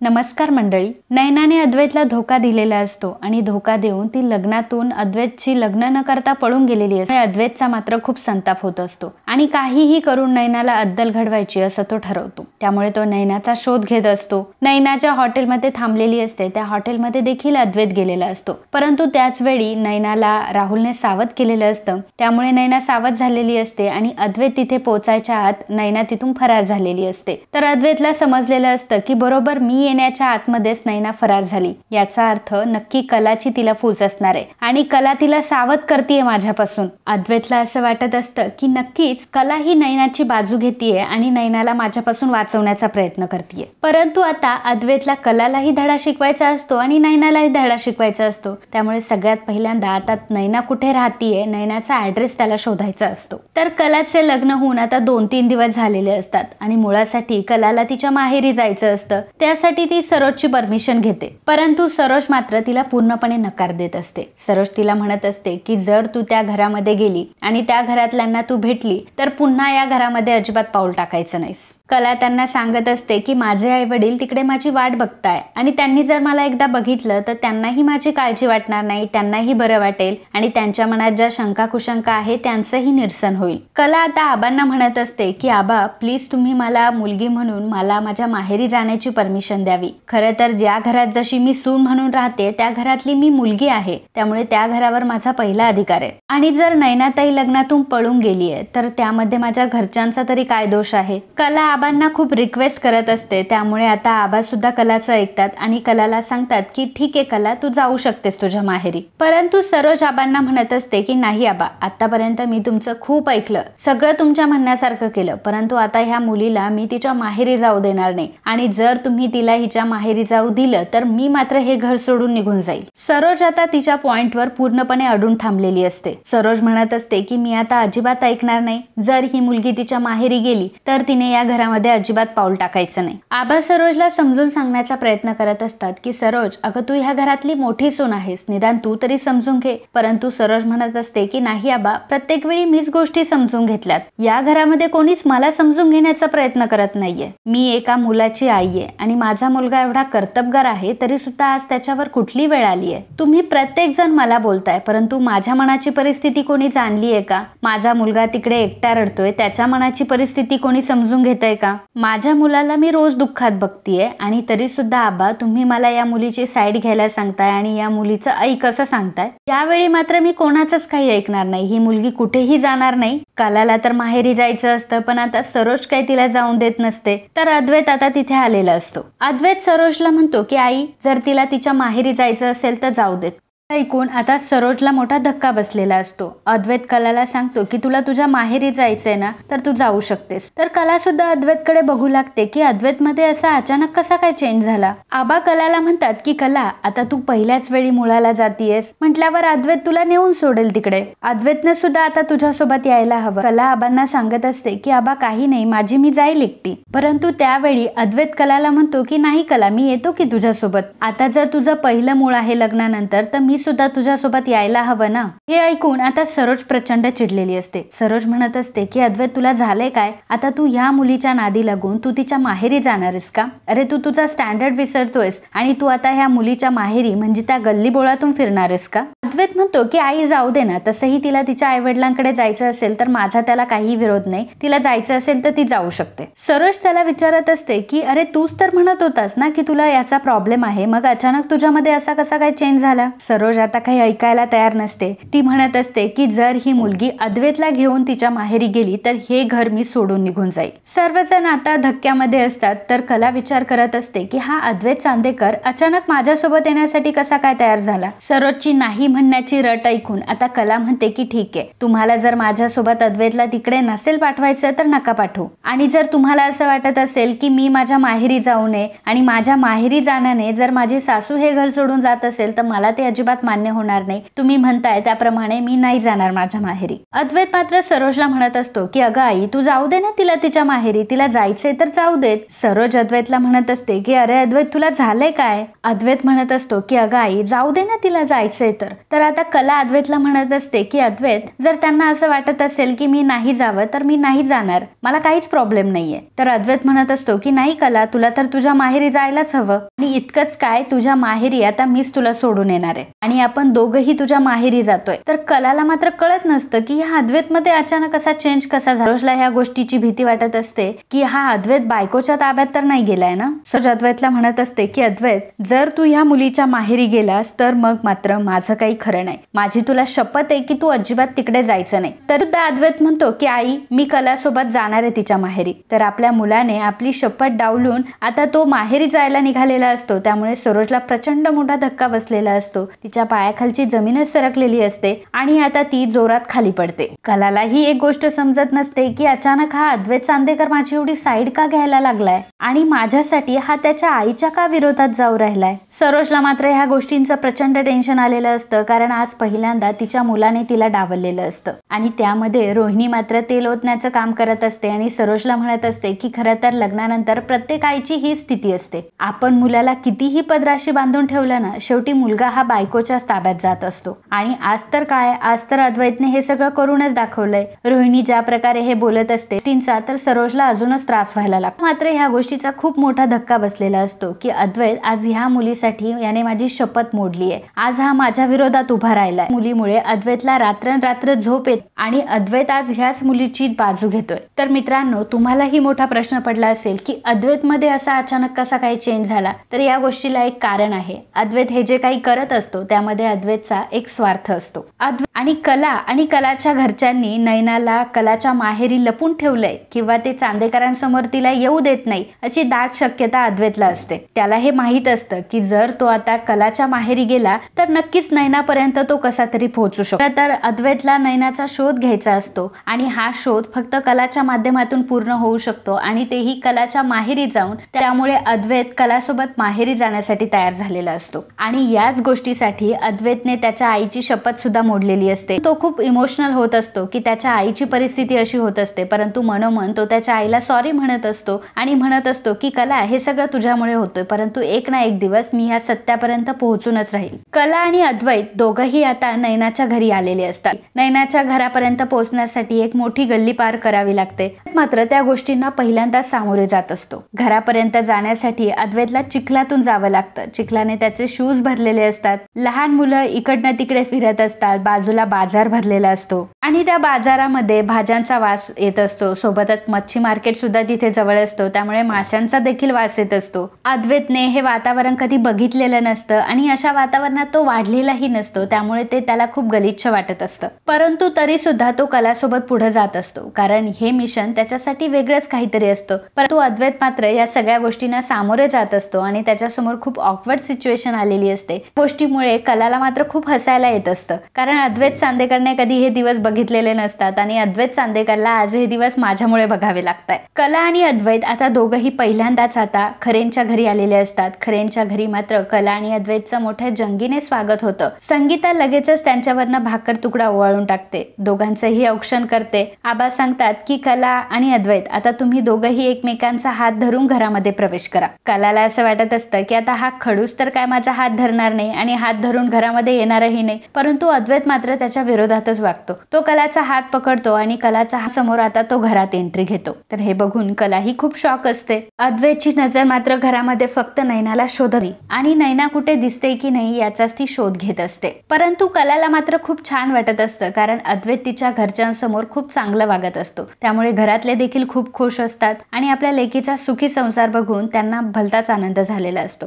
नमस्कार मंडळी. नयनाने अद्वैतला धोका दिलेला असतो आणि धोका देऊन ती लग्नातून अद्वैतची लग्न न करता पळून गेलेली असते. अद्वैतचा मात्र खूप संताप होत असतो आणि काहीही करून नयनाला अद्दल घडवायची असं तो ठरवतो. त्यामुळे तो नयनाचा शोध घेत असतो. नयनाच्या हॉटेलमध्ये थांबलेली असते. त्या हॉटेलमध्ये देखील अद्वैत गेलेला असतो, परंतु त्याच वेळी नयनाला राहुलने सावध केलेलं असतं. त्यामुळे नयना सावध झालेली असते आणि अद्वैत तिथे पोहोचायच्या आत नयना तिथून फरार झालेली असते. तर अद्वैतला समजलेलं असतं की बरोबर मी येण्याच्या आतमध्येच नयना फरार झाली. याचा अर्थ नक्की कलाची तिला फूस असणार आहे आणि कला तिला सावध करतीये माझ्यापासून. अद्वैतला असं वाटत असतं की नक्कीच कला ही नयनाची बाजू घेतीये आणि नयनाला माझ्यापासून वाचवण्याचा प्रयत्न करतीये. परंतु आता अद्वैतला कलालाही धडा शिकवायचा असतो आणि नयनालाही धडा शिकवायचा असतो. त्यामुळे सगळ्यात पहिल्यांदा आता नयना कुठे राहतीये, नयनाचा ऍड्रेस त्याला शोधायचा असतो. तर कलाचे लग्न होऊन आता 2-3 दिवस झालेले असतात आणि मुळासाठी कलाला तिच्या माहेरी जायचं असतं. त्यासाठी ती सरोजची परमिशन घेते, परंतु सरोज मात्र तिला पूर्णपणे नकार देत असते. सरोज तिला म्हणत असते की जर तू त्या घरामध्ये गेली आणि त्या घरातल्यांना तू भेटली तर पुन्हा या घरामध्ये अजिबात पाऊल टाकायचं नाहीस. कला त्यांना सांगत असते की माझे आई वडील तिकडे माझी वाट बघताय आणि त्यांनी जर मला एकदा बघितलं तर त्यांनाही माझी काळजी वाटणार नाही, त्यांनाही बरं वाटेल आणि त्यांच्या मनात ज्या शंका कुशंका आहे त्यांचंही निरसन होईल. कला आता आबांना म्हणत असते की आबा प्लीज तुम्ही मला मुलगी म्हणून मला माझ्या माहेरी जाण्याची परमिशन द्यावी. खरं तर ज्या घरात जशी मी सून म्हणून राहते त्या घरातली मी मुलगी आहे, त्यामुळे त्या घरावर माझा पहिला अधिकार आहे. आणि जर नयनाताई लग्नातून पळून गेलीये तर त्यामध्ये माझ्या घरच्यांचा तरी काय दोष आहे. कला आबांना खूप रिक्वेस्ट करत असते. त्यामुळे आता आबा सुद्धा कलाचं ऐकतात आणि कलाला सांगतात की ठीक आहे कला, तू जाऊ शकतेस तुझ्या माहेरी. परंतु सरोज आबांना म्हणत असते की नाही आबा, आतापर्यंत मी तुमचं खूप ऐकलं, सगळं तुमच्या म्हणण्यासारखं केलं, परंतु आता ह्या मुलीला मी तिच्या माहेरी जाऊ देणार नाही आणि जर तुम्ही तिला हिच्या माहेरी जाऊ दिलं तर मी मात्र हे घर सोडून निघून जाईल. सरोज आता तिच्या पॉइंटवर पूर्णपणे अडून थांबलेली असते. सरोज म्हणत असते की मी आता अजिबात ऐकणार नाही. जर ही मुलगी तिच्या माहेरी गेली तर तिने या घरामध्ये अजिबात पाऊल टाकायचं नाही. आबा सरोजला समजून सांगण्याचा प्रयत्न करत असतात की सरोज, अगं तू ह्या घरातली मोठी सून आहेस, निदान तू तरी समजून घे. परंतु सरोज म्हणत असते की नाही आबा, प्रत्येक वेळी मीच गोष्टी समजून घेतल्यात. या घरामध्ये कोणीच मला समजून घेण्याचा प्रयत्न करत नाहीये. मी एका मुलाची आई आहे आणि माझा मुलगा एवढा कर्तबगार आहे तरी सुद्धा आज त्याच्यावर कुठली वेळ आली आहे. तुम्ही प्रत्येक जण मला बोलताय, परंतु माझ्या मनाची परिस्थिती कोणी जाणली आहे का? माझा मुलगा तिकडे एकटा रडतोय, त्याच्या मनाची परिस्थिती कोणी समजून घेतय का? माझ्या मुलाला मी रोज दुःखात बघतीये आणि तरी सुद्धा आबा तुम्ही मला या मुलीची साईड घ्यायला सांगताय आणि या मुलीचं ऐक असं सांगताय. यावेळी मात्र मी कोणाचंच काही ऐकणार नाही. ही मुलगी कुठेही जाणार नाही. कलाला तर माहेरी जायचं असतं, पण आता सरोज काही तिला जाऊन देत नसते. तर अद्वैत आता तिथे आलेला असतो. अद्वैत सरोजला म्हणतो की आई, जर तिला तिच्या माहेरी जायचं असेल तर जाऊ देत. ऐकून आता सरोजला मोठा धक्का बसलेला असतो. अद्वैत कलाला सांगतो की तुला तुझ्या माहेरी जायचंय ना तर तू जाऊ शकतेस. तर कला सुद्धा अद्वैतकडे बघू लागते की अद्वैत मध्ये असा अचानक कसा काय चेंज झाला. आबा कलाला म्हणतात की कला, आता तू पहिल्याच वेळी मुळाला जातीयेस म्हटल्यावर अद्वैत तुला नेऊन सोडेल तिकडे. अद्वैतने सुद्धा आता तुझ्यासोबत यायला हवं. कला आबांना सांगत असते की आबा काही नाही, माझी मी जाईल एकटी. परंतु त्यावेळी अद्वैत कलाला म्हणतो की नाही कला, मी येतो की तुझ्यासोबत. आता जर तुझं पहिलं मूळ आहे लग्नानंतर तर मी सुद्धा तुझ्यासोबत यायला हवं ना. हे ऐकून आता सरोज प्रचंड चिडलेली असते. सरोज म्हणत असते की अद्वैत तुला झालंय काय? आता तू ह्या मुलीच्या नादी लागून तू तिच्या माहेरी जाणारेस का? अरे तू तुझा स्टँडर्ड विसरतोयस आणि तू आता ह्या मुलीच्या माहेरी म्हणजे त्या गल्लीबोळातून फिरणारेस का? अद्वैत म्हणतो की आई जाऊ दे ना, तसंही तिला तिच्या आई वडिलांकडे जायचं असेल तर माझा त्याला काही विरोध नाही. तिला जायचं असेल तर ती जाऊ शकते. सरोज त्याला विचारत असते की अरे तूच तर म्हणत होतास ना की तुला याचा प्रॉब्लेम आहे, मग अचानक तुझ्यामध्ये असा कसा काय चेंज झाला? सरोज आता काही ऐकायला तयार नसते. ती म्हणत असते की जर ही मुलगी अद्वैतला घेऊन तिच्या माहेरी गेली तर हे घर मी सोडून निघून जाईल. सर्वजण आता धक्क्यामध्ये असतात. तर कला विचार करत असते की हा अद्वैत चांदेकर अचानक माझ्यासोबत येण्यासाठी कसा काय तयार झाला. सरोजची नाही म्हणण्याची रट ऐकून आता कला म्हणते की ठीक आहे, तुम्हाला जर माझ्यासोबत अद्वैतला तिकडे नसेल पाठवायचं तर नका पाठवू. आणि जर तुम्हाला असं वाटत असेल की मी माझ्या माहेरी जाऊ नये आणि माझ्या माहेरी जाण्याने जर माझी सासू हे घर सोडून जात असेल तर मला ते अजिबात मान्य होणार नाही. तुम्ही म्हणताय त्याप्रमाणे मी नाही जाणार माझ्या माहेरी. अद्वैत मात्र सरोजला म्हणत असतो की अगं आई, तू जाऊ दे ना तिला तिच्या माहेरी, तिला जायचंय तर जाऊ देत. सरोज अद्वैतला म्हणत असते की अरे अद्वैत तुला झालंय काय? अद्वैत म्हणत असतो की अगं आई, जाऊ दे ना तिला जायचंय तर. तर आता कला अद्वैतला म्हणत असते की अद्वैत, जर त्यांना असं वाटत असेल की मी नाही जावं तर मी नाही जाणार, मला काहीच प्रॉब्लेम नाहीये. तर अद्वैत म्हणत असतो की नाही कला, तुला तर तुझ्या माहेरी जायलाच हवं, आणि इतकंच काय, तुझ्या माहेरी आता मीच तुला सोडून येणार आहे आणि आपण दोघंही तुझ्या माहेरी जातोय. तर कलाला मात्र कळत नसतं की ह्या अद्वैत मध्ये अचानक असा चेंज कसा झाला. सरोजला ह्या गोष्टीची भीती वाटत असते की हा अद्वैत बायकोच्या ताब्यात तर नाही गेलाय ना. सरोज अद्वैतला म्हणत असते की अद्वैत, जर तू ह्या मुलीच्या माहेरी गेलास तर मग मात्र माझं काही खरं नाही. माझी तुला शपथ आहे की तू अजिबात तिकडे जायचं नाही. तर सुद्धा अद्वैत म्हणतो की आई, मी कलासोबत जाणार आहे तिच्या माहेरी. तर आपल्या मुलाने आपली शपथ डावलून आता तो माहेरी जायला निघालेला असतो. त्यामुळे सरोजला प्रचंड मोठा धक्का बसलेला असतो. तिच्या पायाखालची जमीनच सरकलेली असते आणि आता ती जोरात खाली पडते. कलाला ही एक गोष्ट समजत नसते की अचानक हा अद्वैत चांदेकर माझी एवढी साईड का घ्यायला लागलाय आणि माझ्यासाठी हा त्याच्या आईच्या का विरोधात जाऊ राहिलाय. सरोजला मात्र ह्या गोष्टींचं प्रचंड टेन्शन आलेलं असतं, कारण आज पहिल्यांदा तिच्या मुलाने तिला डावललेलं असतं आणि त्यामध्ये रोहिणी मात्र तेल ओतण्याचं काम करत असते आणि सरोजला म्हणत असते की खरं तर लग्नानंतर प्रत्येक आईची ही स्थिती असते. आपण मुलाला कितीही पदराशी बांधून ठेवलं ना, शेवटी मुलगा हा बायकोच्याच ताब्यात जात असतो. आणि आज तर काय, आज तर अद्वैतने हे सगळं करूनच दाखवलंय. रोहिणी ज्या प्रकारे हे बोलत असते तिचा तर सरोजला अजूनच त्रास व्हायला लागतो. मात्र ह्या गोष्टीचा खूप मोठा धक्का बसलेला असतो की अद्वैत आज ह्या मुलीसाठी याने माझी शपथ मोडली आहे. आज हा माझ्या विरोधात उभा राहिलाय. मुलीमुळे अद्वैतला रात्रंरात्र झोप येत आणि अद्वैत आज ह्याच मुलीची बाजू घेतोय. तर मित्रांनो, तुम्हालाही मोठा प्रश्न पडला असेल की अद्वैत मध्ये असा अचानक कसा काही चेंज झाला. तर या गोष्टीला एक कारण आहे. अद्वैत हे जे काही करत असतो त्यामध्ये अद्वैतचा एक स्वार्थ असतो. आणि कलाच्या घरच्यांनी नैनाला कलाच्या माहेरी लपून ठेवलंय किंवा ते चांदेकरांसमोर तिला येऊ देत नाही अशी दाट शक्यता अद्वैतला असते. त्याला हे माहित असतं की जर तो आता कलाच्या माहेरी गेला तर नक्कीच नैनापर्यंत तो कसा तरी पोहोचू शकतो. तर अद्वैतला नैनाचा शोध घ्यायचा असतो आणि हा शोध फक्त कलाच्या माध्यमातून पूर्ण होऊ शकतो आणि तेही कलाच्या माहेरी जाऊन. त्यामुळे अद्वैत कलासोबत माहेरी जाण्यासाठी तयार झालेला असतो आणि याच गोष्टीसाठी अद्वैतने त्याच्या आईची शपथ सुद्धा मोडलेली असते. तो खूप इमोशनल होत असतो की त्याच्या आईची परिस्थिती अशी होत असते, परंतु मनोमन तो त्याच्या आईला सॉरी म्हणत असतो आणि म्हणत असतो की कला, हे सगळं तुझ्यामुळे होतोय, परंतु एक ना एक दिवस मी ह्या सत्यापर्यंत पोहोचूनच राहील. कला आणि अद्वैत दोघंही आता नैनाच्या घरी आलेले असतात. नैनाच्या घरापर्यंत पोहोचण्यासाठी एक मोठी गल्ली पार करावी लागते. मात्र त्या गोष्टींना पहिल्यांदा सामोरे जात असतो. घरापर्यंत जाण्यासाठी अद्वैतला चिखलातून जावं लागतं. चिखलाने त्याचे शूज भरलेले असतात. लहान मुलं इकडनं तिकडे फिरत असतात. बाजूला बाजार भरलेला असतो आणि त्या बाजारामध्ये भाज्यांचा वास येत असतो. सोबतच मच्छी मार्केट सुद्धा तिथे जवळ असतो, त्यामुळे माशांचा देखील वास येत असतो. अद्वैतने हे वातावरण कधी बघितलेलं नसतं आणि अशा वातावरणात तो वाढलेलाही नसतो, त्यामुळे ते त्याला खूप गलिच्छ वाटत असतं. परंतु तरी सुद्धा तो कलासोबत पुढे जात असतो, कारण हे मिशन त्याच्यासाठी वेगळंच काहीतरी असतं. परंतु अद्वैत मात्र या सगळ्या गोष्टींना सामोरे जात असतो आणि त्याच्यासमोर खूप ऑकवर्ड सिच्युएशन आलेली असते. गोष्टीमुळे कलाला मात्र खूप हसायला येत असतं, कारण अद्वैत चांदेकरने कधी हे दिवस बघितलेले नसतात आणि अद्वैत चांदेकरला आज हे दिवस माझ्यामुळे बघावे लागतात. कला आणि अद्वैत आता दोघंही पहिल्यांदाच आता खरेंच्या घरी आलेले असतात. खरेंच्या घरी मात्र कला आणि अद्वैतचं मोठ्या जंगीने स्वागत होतं. संगीता लगेचच त्यांच्यावरनं भाकर तुकडा ओवाळून टाकते. दोघांचंही औक्षण करते. आबा सांगतात की कला आणि अद्वैत, आता तुम्ही दोघंही एकमेकांचा हात धरून घरामध्ये प्रवेश करा. कलाला असं वाटत असतं की आता हा खडूस तर काय माझा हात धरणार नाही आणि हात धरून घरामध्ये येणारही नाही, परंतु अद्वैत मात्र त्याच्या विरोधातच वागतो. तो कलाचा हात पकडतो आणि कलाचा हात समोर आता तो घरात एंट्री घेतो. तर हे बघून कलाही खूप शॉक असते. अद्वैतची नजर मात्र घरामध्ये फक्त नैनाला शोधली आणि नैना कुठे दिसते की नाही याचाच ती शोध घेत असते. परंतु कलाला मात्र खूप छान वाटत असतं, कारण अद्वैत तिच्या घरच्यांसमोर खूप चांगलं वागत असतो. त्यामुळे घरातले देखील खूप खुश असतात आणि आपल्या लेकीचा सुखी संसार बघून त्यांना भलताच आनंद झालेला असतो.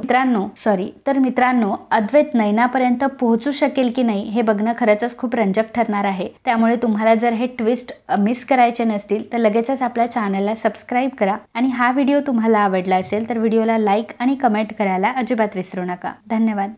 मित्रांनो, अद्वैत नैनापर्यंत पोहोचू शकेल की नाही हे बघणं खरंच खूप रंजक ठरणार आहे. त्यामुळे तुम्हाला जर हे ट्विस्ट मिस करायचे नसतील तर लगेचच आपल्या चॅनलला सबस्क्राईब करा आणि हा व्हिडिओ तुम्हाला आवडला असेल तर व्हिडिओला लाईक आणि कमेंट करायला अजिबात विसरू नका. धन्यवाद.